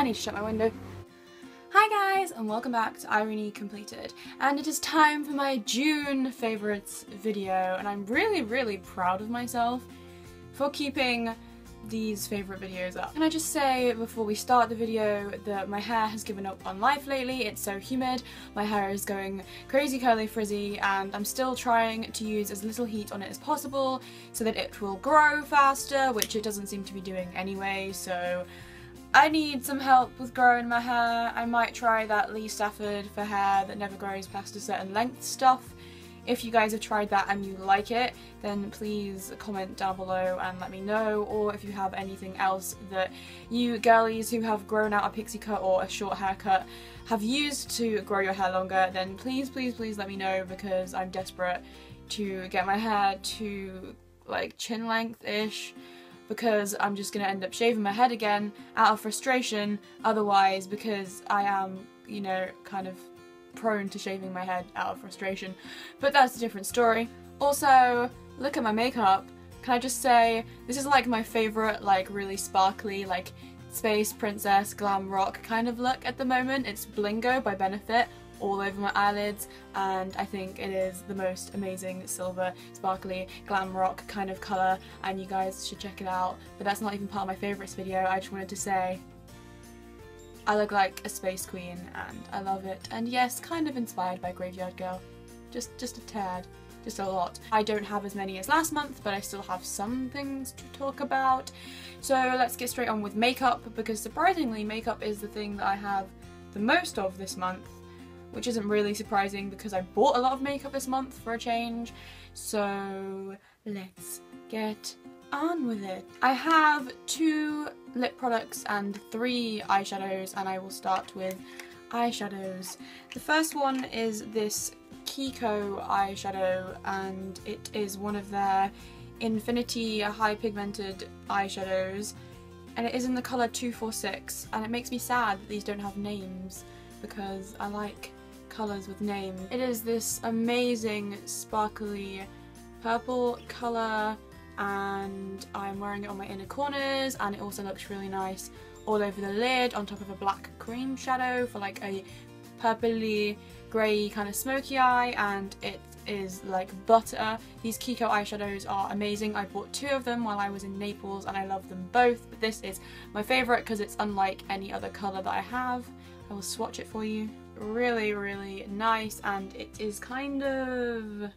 need to shut my window. Hi guys, and welcome back to Irony Completed, and it is time for my June favourites video, and I'm really proud of myself for keeping these favourite videos up. Can I just say before we start the video that my hair has given up on life lately. It's so humid, my hair is going crazy curly frizzy, and I'm still trying to use as little heat on it as possible so that it will grow faster, which it doesn't seem to be doing anyway, so I need some help with growing my hair. I might try that Lee Stafford for hair that never grows past a certain length stuff. If you guys have tried that and you like it, then please comment down below and let me know, or if you have anything else that you girlies who have grown out a pixie cut or a short haircut have used to grow your hair longer, then please let me know, because I'm desperate to get my hair to like chin length-ish, because I'm just gonna end up shaving my head again out of frustration otherwise, because I am, you know, kind of prone to shaving my head out of frustration. But that's a different story. Also, look at my makeup. Can I just say, this is like my favourite, like really sparkly, like space princess glam rock kind of look at the moment. It's Blingo by Benefit all over my eyelids, and I think it is the most amazing silver sparkly glam rock kind of colour, and you guys should check it out. But that's not even part of my favourites video. I just wanted to say I look like a space queen and I love it, and yes, kind of inspired by Graveyard Girl, just a tad, just a lot. I don't have as many as last month, but I still have some things to talk about, so let's get straight on with makeup, because surprisingly makeup is the thing that I have the most of this month, which isn't really surprising because I bought a lot of makeup this month for a change. So let's get on with it. I have 2 lip products and 3 eyeshadows, and I will start with eyeshadows. The first one is this Kiko eyeshadow, and it is one of their Infinity high pigmented eyeshadows, and it is in the colour 246, and it makes me sad that these don't have names because I like colours with names. It is this amazing sparkly purple colour, and I'm wearing it on my inner corners, and it also looks really nice all over the lid on top of a black cream shadow for like a purpley grey kind of smoky eye, and it is like butter. These Kiko eyeshadows are amazing. I bought 2 of them while I was in Naples and I love them both, but this is my favourite because it's unlike any other colour that I have. I will swatch it for you. Really nice, and it is kind of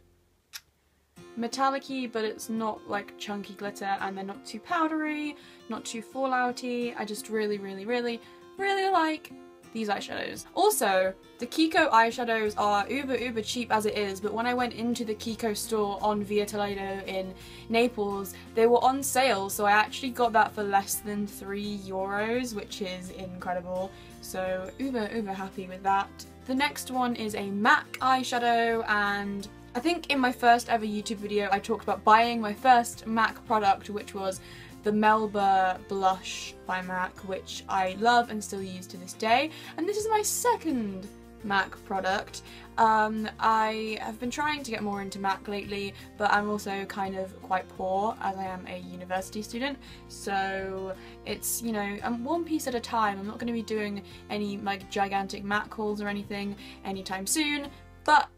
metallic-y, but it's not like chunky glitter, and they're not too powdery, not too fallouty. I just really like these eyeshadows. Also, the Kiko eyeshadows are uber cheap as it is, but when I went into the Kiko store on Via Toledo in Naples, they were on sale, so I actually got that for less than €3, which is incredible. So uber happy with that. The next one is a MAC eyeshadow, and I think in my first ever YouTube video I talked about buying my first MAC product, which was the Melba blush by MAC, which I love and still use to this day, and this is my second MAC product. I have been trying to get more into MAC lately, but I'm also kind of quite poor as I am a university student, so it's, you know, one piece at a time. I'm not going to be doing any like gigantic MAC hauls or anything anytime soon, but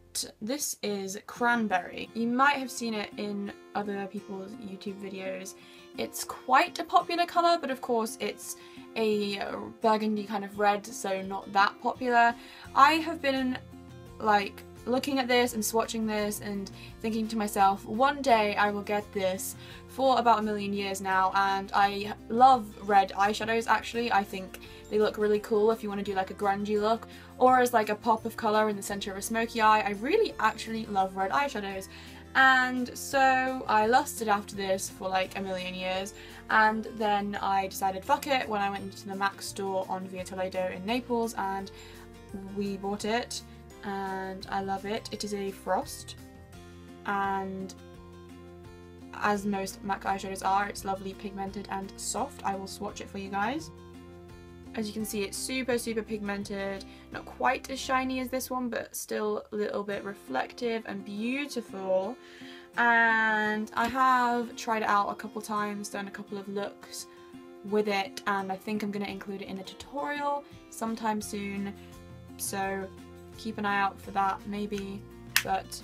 this is Cranberry. You might have seen it in other people's YouTube videos. It's quite a popular colour, but of course it's a burgundy kind of red, so not that popular. I have been like looking at this and swatching this and thinking to myself, one day I will get this, for about a million years now, and I love red eyeshadows actually. I think they look really cool if you want to do like a grungy look, or as like a pop of colour in the centre of a smoky eye. I really actually love red eyeshadows, and so I lusted after this for like a million years, and then I decided fuck it when I went into the MAC store on Via Toledo in Naples, and we bought it, and I love it. It is a frost, and as most MAC eyeshadows are, it's lovely pigmented and soft. I will swatch it for you guys. As you can see, it's super pigmented, not quite as shiny as this one, but still a little bit reflective and beautiful. And I have tried it out a couple times, done a couple of looks with it, and I think I'm going to include it in a tutorial sometime soon, so keep an eye out for that maybe. But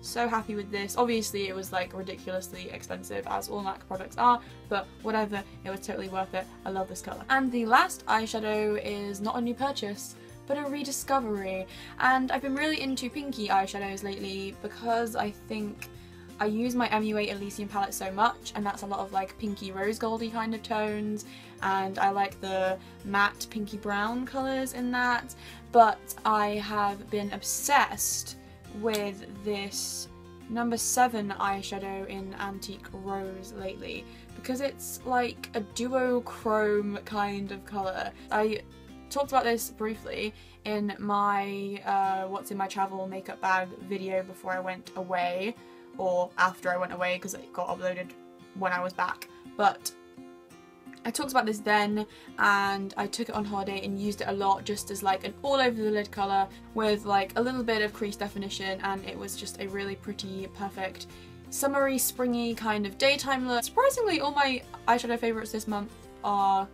so happy with this. Obviously it was like ridiculously expensive, as all MAC products are, but whatever, it was totally worth it. I love this colour. And the last eyeshadow is not a new purchase, but a rediscovery. And I've been really into pinky eyeshadows lately because I think I use my MU8 Elysium palette so much, and that's a lot of like pinky rose goldy kind of tones, and I like the matte pinky brown colours in that. But I have been obsessed with this number 7 eyeshadow in Antique Rose lately because it's like a duochrome kind of colour. I talked about this briefly in my what's in my travel makeup bag video before I went away, or after I went away because it got uploaded when I was back, but I talked about this then, and I took it on holiday and used it a lot just as like an all over the lid colour with like a little bit of crease definition, and it was just a really pretty, perfect, summery, springy kind of daytime look. Surprisingly, all my eyeshadow favourites this month are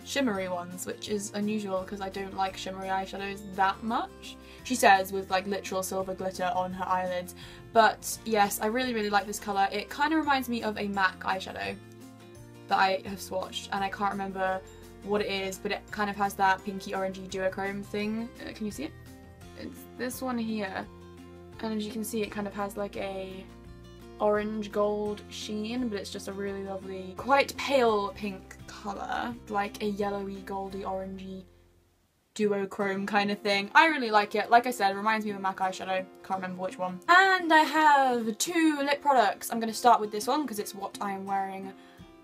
shimmery ones, which is unusual because I don't like shimmery eyeshadows that much, she says, with like literal silver glitter on her eyelids. But yes, I really like this colour. It kind of reminds me of a MAC eyeshadow that I have swatched, and I can't remember what it is, but it kind of has that pinky orangey duochrome thing. Can you see it? It's this one here, and as you can see it kind of has like a orange gold sheen, but it's just a really lovely, quite pale pink colour, like a yellowy goldy orangey duochrome kind of thing. I really like it. Like I said, it reminds me of a MAC eyeshadow, can't remember which one. And I have 2 lip products. I'm going to start with this one because it's what I am wearing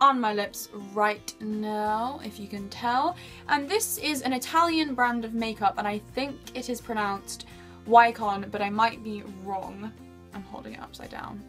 on my lips right now, if you can tell. And this is an Italian brand of makeup, and I think it is pronounced Wycon, but I might be wrong. I'm holding it upside down.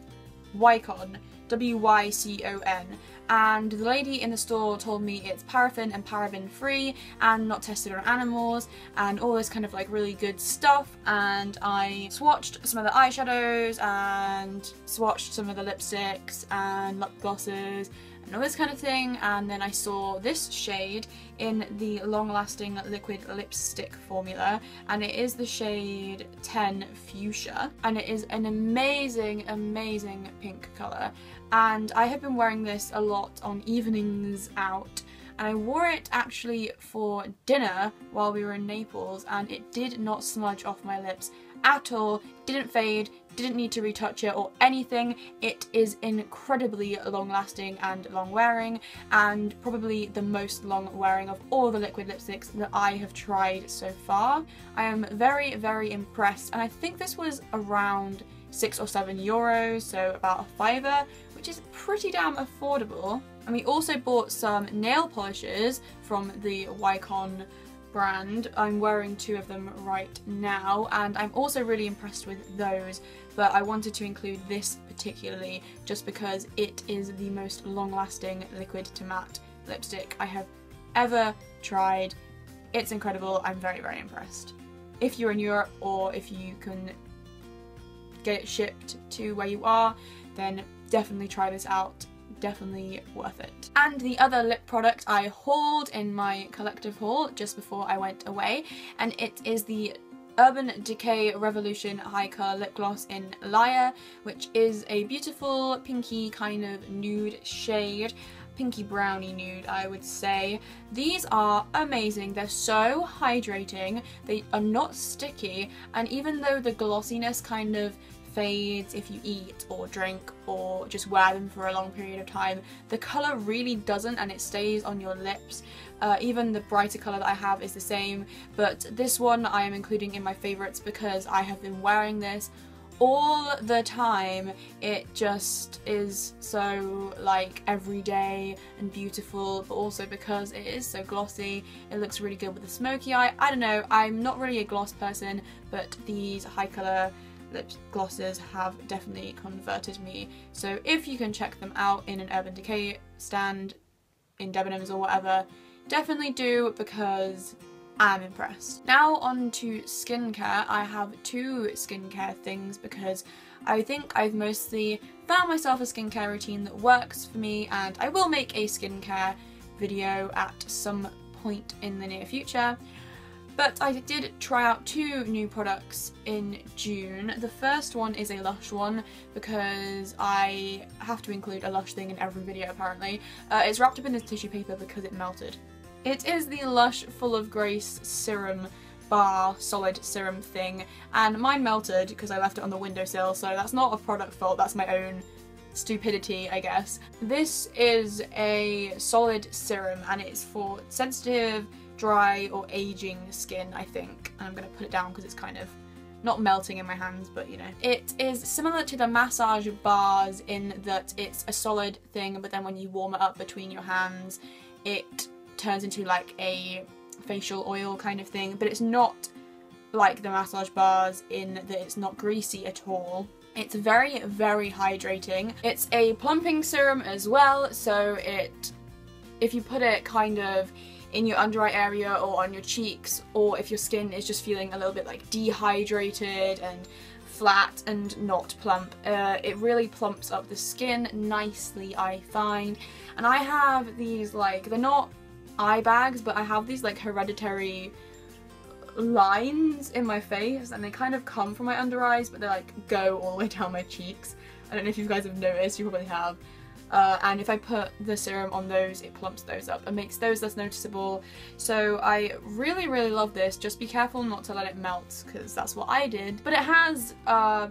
Wycon, W-Y-C-O-N, and the lady in the store told me it's paraffin and paraben free and not tested on animals and all this kind of like really good stuff. And I swatched some of the eyeshadows and swatched some of the lipsticks and lip glosses and all this kind of thing, and then I saw this shade in the long-lasting liquid lipstick formula, and it is the shade 10 Fuchsia, and it is an amazing pink colour, and I have been wearing this a lot on evenings out, and I wore it actually for dinner while we were in Naples, and it did not smudge off my lips at all, didn't fade, didn't need to retouch it or anything. It is incredibly long lasting and long wearing, and probably the most long wearing of all the liquid lipsticks that I have tried so far. I am very impressed, and I think this was around €6 or €7, so about a £5, which is pretty damn affordable. And we also bought some nail polishes from the Wycon brand. I'm wearing 2 of them right now, and I'm also really impressed with those, but I wanted to include this particularly just because it is the most long-lasting liquid to matte lipstick I have ever tried. It's incredible. I'm very impressed. If you're in Europe, or if you can get it shipped to where you are, then definitely try this out. Definitely worth it. And the other lip product I hauled in my collective haul just before I went away, and it is the Urban Decay Revolution High Colour Lip Gloss in Liar, which is a beautiful pinky kind of nude shade. Pinky brownie nude, I would say. These are amazing. They're so hydrating, they are not sticky, and even though the glossiness kind of fades if you eat or drink or just wear them for a long period of time, the colour really doesn't, and it stays on your lips. Even the brighter colour that I have is the same, but this one I am including in my favourites because I have been wearing this all the time. It just is so like everyday and beautiful, but also because it is so glossy, it looks really good with the smoky eye. I don't know, I'm not really a gloss person, but these high colour lip glosses have definitely converted me. So if you can check them out in an Urban Decay stand, in Debenhams or whatever, definitely do, because I'm impressed. Now on to skincare. I have 2 skincare things because I think I've mostly found myself a skincare routine that works for me, and I will make a skincare video at some point in the near future. But I did try out 2 new products in June. The first one is a Lush one because I have to include a Lush thing in every video apparently. It's wrapped up in this tissue paper because it melted. It is the Lush Full of Grace Serum Bar Solid Serum thing, and mine melted because I left it on the windowsill, so that's not a product fault, that's my own stupidity, I guess. This is a solid serum and it's for sensitive, dry or aging skin, I think, and I'm going to put it down because it's kind of not melting in my hands, but you know. It is similar to the massage bars in that it's a solid thing, but then when you warm it up between your hands it turns into like a facial oil kind of thing, but it's not like the massage bars in that it's not greasy at all. It's very, very hydrating. It's a plumping serum as well, so if you put it kind of in your under eye area or on your cheeks, or if your skin is just feeling a little bit like dehydrated and flat and not plump, it really plumps up the skin nicely, I find. And I have these, like, they're not eye bags, but I have these like hereditary lines in my face, and they kind of come from my under eyes, but they like go all the way down my cheeks. I don't know if you guys have noticed, you probably have. And if I put the serum on those, it plumps those up and makes those less noticeable. So I really, really love this. Just be careful not to let it melt, because that's what I did. But it has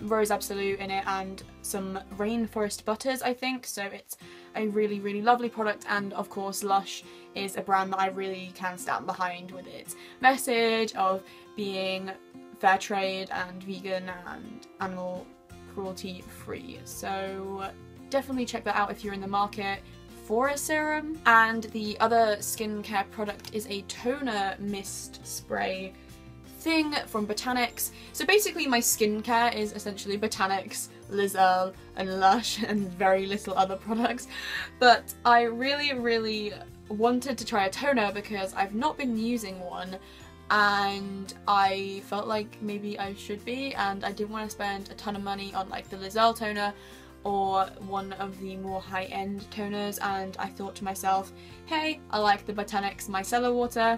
Rose Absolute in it and some rainforest butters, I think, so it's a really, really lovely product. And of course Lush is a brand that I really can stand behind with its message of being fair trade and vegan and animal cruelty free. So definitely check that out if you're in the market for a serum. And the other skincare product is a toner mist spray thing from Botanics. So basically my skincare is essentially Botanics, Liz Earle and Lush and very little other products. But I really, really wanted to try a toner because I've not been using one and I felt like maybe I should be, and I didn't want to spend a ton of money on like the Liz Earle toner or one of the more high-end toners, and I thought to myself, hey, I like the Botanics micellar water,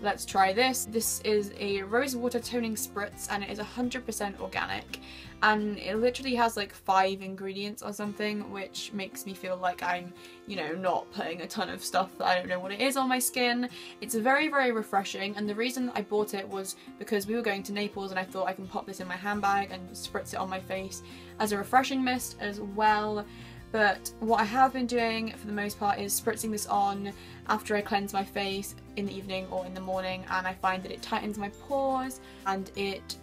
let's try this. This is a rose water toning spritz and it is 100% organic, and it literally has like 5 ingredients or something, which makes me feel like I'm, you know, not putting a ton of stuff that I don't know what it is on my skin. It's very, very refreshing, and the reason I bought it was because we were going to Naples and I thought I can pop this in my handbag and spritz it on my face as a refreshing mist as well. But what I have been doing for the most part is spritzing this on after I cleanse my face in the evening or in the morning, and I find that it tightens my pores and it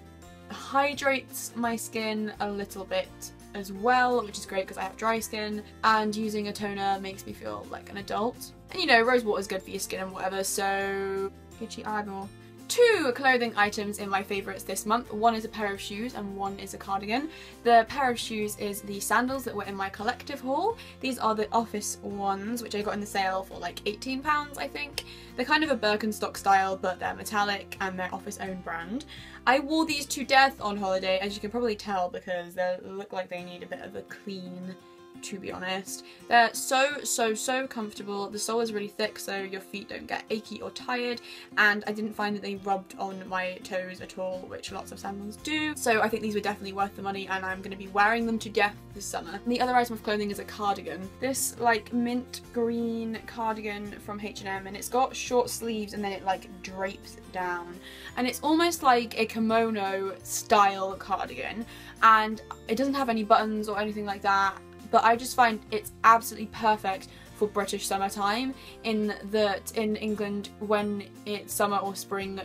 hydrates my skin a little bit as well, which is great because I have dry skin, and using a toner makes me feel like an adult. And you know, rose water is good for your skin and whatever, so itchy eyeball. 2 clothing items in my favourites this month. One is a pair of shoes and one is a cardigan. The pair of shoes is the sandals that were in my collective haul. These are the office ones, which I got in the sale for like £18, I think. They're kind of a Birkenstock style, but they're metallic and they're Office own brand. I wore these to death on holiday, as you can probably tell, because they look like they need a bit of a clean, to be honest. They're so comfortable. The sole is really thick so your feet don't get achy or tired, and I didn't find that they rubbed on my toes at all, which lots of sandals do. So I think these were definitely worth the money and I'm going to be wearing them to death this summer. And the other item of clothing is a cardigan. This like mint green cardigan from H&M, and it's got short sleeves and then it like drapes down, and it's almost like a kimono style cardigan, and it doesn't have any buttons or anything like that. But I just find it's absolutely perfect for British summertime, in that in England when it's summer or spring,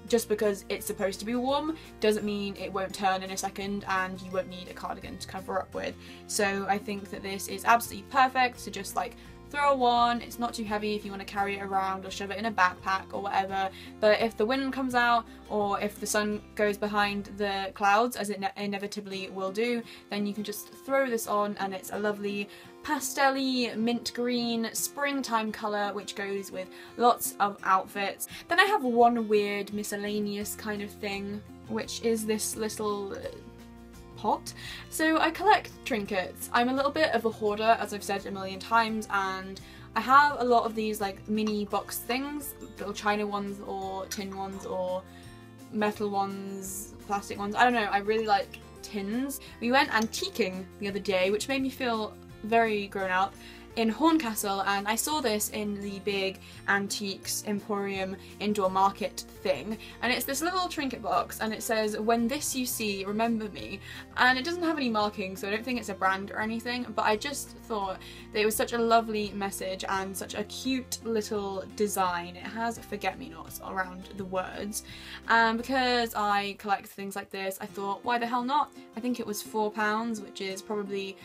just because it's supposed to be warm doesn't mean it won't turn in a second and you won't need a cardigan to cover up with. So I think that this is absolutely perfect to just like throw on. It's not too heavy if you want to carry it around or shove it in a backpack or whatever, but if the wind comes out or if the sun goes behind the clouds, as it inevitably will do, then you can just throw this on, and it's a lovely pastel-y mint green springtime colour which goes with lots of outfits. Then I have one weird miscellaneous kind of thing, which is this little pot. So I collect trinkets. I'm a little bit of a hoarder, as I've said a million times, and I have a lot of these like mini box things, little china ones or tin ones or metal ones, plastic ones. I don't know, I really like tins. We went antiquing the other day, which made me feel very grown up, in Horncastle, and I saw this in the big antiques emporium indoor market thing, and it's this little trinket box and it says, "When this you see, remember me," and it doesn't have any marking, so I don't think it's a brand or anything, but I just thought that it was such a lovely message and such a cute little design. It has forget-me-nots around the words, and because I collect things like this, I thought, why the hell not? I think it was £4, which is probably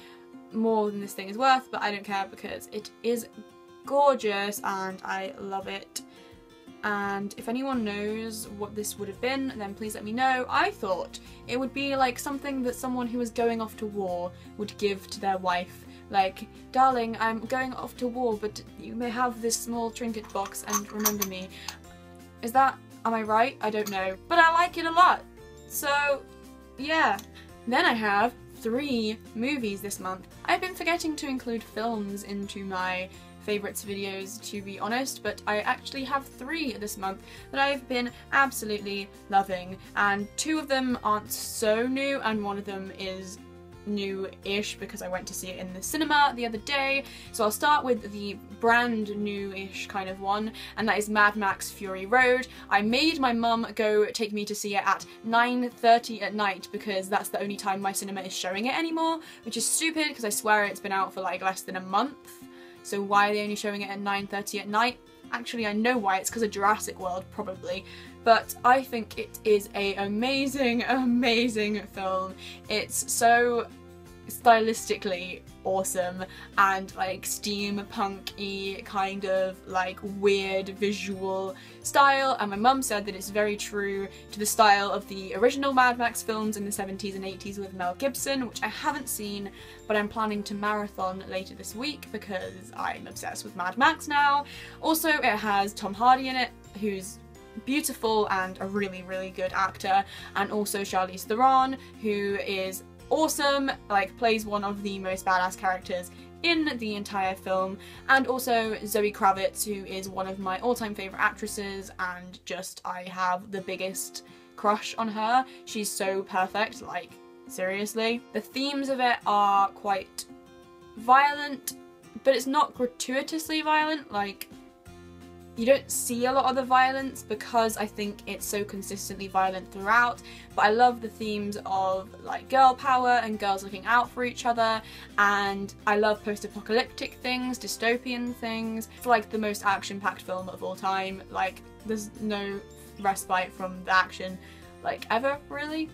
more than this thing is worth, but I don't care because it is gorgeous and I love it. And if anyone knows what this would have been, then please let me know. I thought it would be like something that someone who was going off to war would give to their wife. Like, darling, I'm going off to war, but you may have this small trinket box and remember me. Am I right? I don't know. But I like it a lot. So, yeah. Then I have 3 movies this month. I've been forgetting to include films into my favourites videos, to be honest, but I actually have 3 this month that I've been absolutely loving, and 2 of them aren't so new and 1 of them is new-ish because I went to see it in the cinema the other day. So I'll start with the brand new-ish kind of one, and that is Mad Max Fury Road. I made my mum go take me to see it at 9:30 at night because that's the only time my cinema is showing it anymore, which is stupid because I swear it's been out for like less than a month. So why are they only showing it at 9:30 at night? Actually, I know why. It's because of Jurassic World, probably. But I think it is an amazing, amazing film. It's so stylistically awesome and like steampunk-y kind of like weird visual style, and my mum said that it's very true to the style of the original Mad Max films in the 70s and 80s with Mel Gibson, which I haven't seen, but I'm planning to marathon later this week because I'm obsessed with Mad Max now. Also, it has Tom Hardy in it, who's beautiful and a really, really good actor, and also Charlize Theron, who is awesome, like plays one of the most badass characters in the entire film, and also Zoe Kravitz, who is one of my all-time favourite actresses, and just I have the biggest crush on her. She's so perfect, like seriously. The themes of it are quite violent, but it's not gratuitously violent. Like, you don't see a lot of the violence because I think it's so consistently violent throughout, but I love the themes of like girl power and girls looking out for each other, and I love post-apocalyptic things, dystopian things. It's like the most action-packed film of all time. Like, there's no respite from the action, like, ever, really.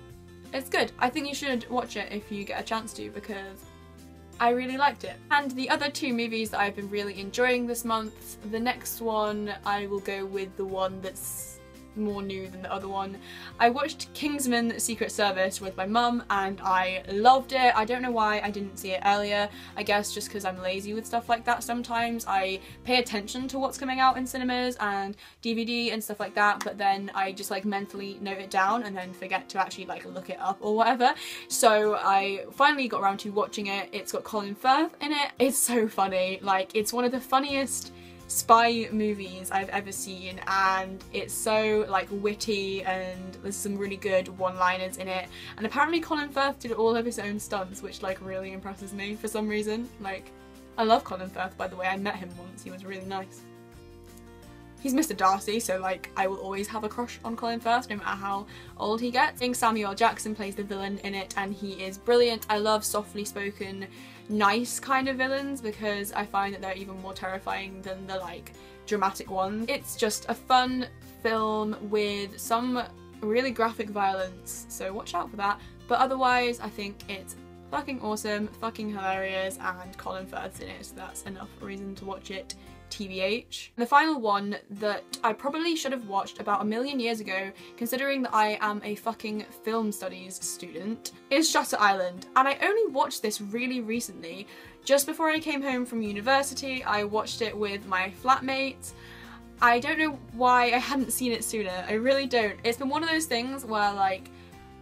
It's good. I think you should watch it if you get a chance to, because I really liked it. And the other 2 movies that I've been really enjoying this month, the next one I will go with the one that's more new than the other one. I watched Kingsman Secret Service with my mum and I loved it. I don't know why I didn't see it earlier. I guess just because I'm lazy with stuff like that sometimes. I pay attention to what's coming out in cinemas and DVD and stuff like that, but then I just like mentally note it down and then forget to actually like look it up or whatever. So I finally got around to watching it. It's got Colin Firth in it. It's so funny. Like, it's one of the funniest spy movies I've ever seen, and it's so like witty and there's some really good one-liners in it, and apparently Colin Firth did all of his own stunts, which like really impresses me for some reason. Like, I love Colin Firth, by the way. I met him once, he was really nice. He's Mr. Darcy, so like I will always have a crush on Colin Firth no matter how old he gets. I think Samuel L. Jackson plays the villain in it and he is brilliant. I love softly spoken, nice kind of villains because I find that they're even more terrifying than the like dramatic ones. It's just a fun film with some really graphic violence, so watch out for that. But otherwise I think it's fucking awesome, fucking hilarious, and Colin Firth's in it, so that's enough reason to watch it. TBH. The final one that I probably should have watched about a million years ago, considering that I am a fucking film studies student, is Shutter Island. And I only watched this really recently. Just before I came home from university, I watched it with my flatmates. I don't know why I hadn't seen it sooner, I really don't. It's been one of those things where like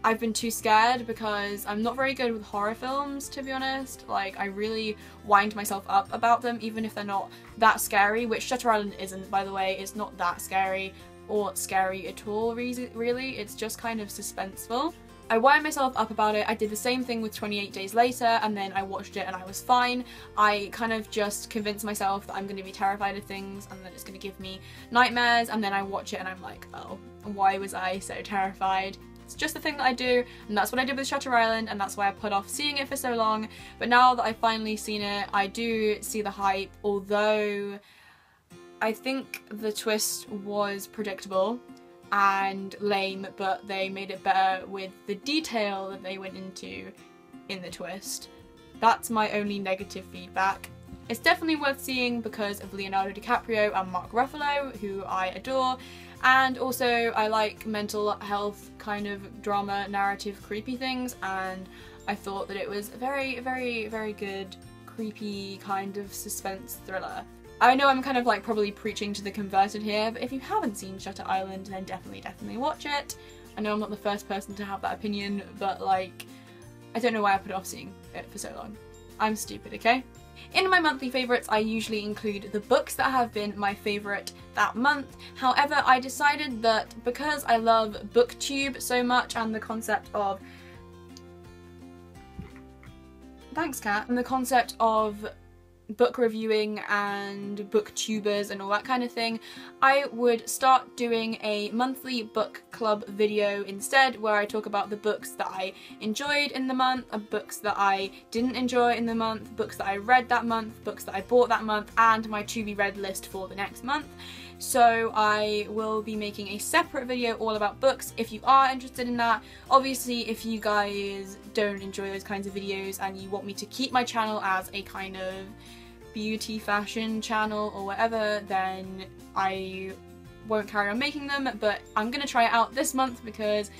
I've been too scared because I'm not very good with horror films, to be honest. Like, I really wind myself up about them, even if they're not that scary, which Shutter Island isn't, by the way. It's not that scary or scary at all, really. It's just kind of suspenseful. I wind myself up about it. I did the same thing with 28 Days Later, and then I watched it and I was fine. I kind of just convinced myself that I'm going to be terrified of things and that it's going to give me nightmares, and then I watch it and I'm like, oh, why was I so terrified? It's just a thing that I do, and that's what I did with Shutter Island, and that's why I put off seeing it for so long. But now that I've finally seen it, I do see the hype, although I think the twist was predictable and lame, but they made it better with the detail that they went into in the twist. That's my only negative feedback. It's definitely worth seeing because of Leonardo DiCaprio and Mark Ruffalo, who I adore, and also I like mental health kind of drama, narrative, creepy things, and I thought that it was a very, very, very good, creepy kind of suspense thriller. I know I'm kind of like probably preaching to the converted here, but if you haven't seen Shutter Island, then definitely watch it. I know I'm not the first person to have that opinion, but like, I don't know why I put off seeing it for so long. I'm stupid, okay? In my monthly favourites, I usually include the books that have been my favourite that month. However, I decided that because I love BookTube so much and the concept of... Thanks, Kat. And the concept of book reviewing and booktubers and all that kind of thing, I would start doing a monthly book club video instead, where I talk about the books that I enjoyed in the month, and books that I didn't enjoy in the month, books that I read that month, books that I bought that month, and my to be read list for the next month. So I will be making a separate video all about books if you are interested in that. Obviously, if you guys don't enjoy those kinds of videos and you want me to keep my channel as a kind of beauty fashion channel or whatever, then I won't carry on making them, but I'm gonna try it out this month because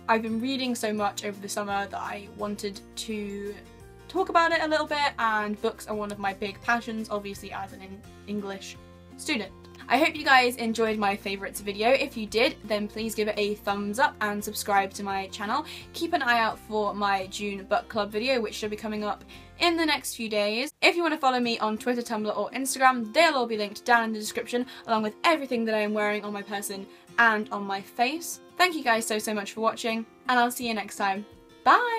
I've been reading so much over the summer that I wanted to talk about it a little bit, and books are one of my big passions, obviously as an English student. I hope you guys enjoyed my favourites video. If you did, then please give it a thumbs up and subscribe to my channel. Keep an eye out for my June book club video, which should be coming up in the next few days. If you want to follow me on Twitter, Tumblr or Instagram, they'll all be linked down in the description, along with everything that I am wearing on my person and on my face. Thank you guys so much for watching, and I'll see you next time. Bye!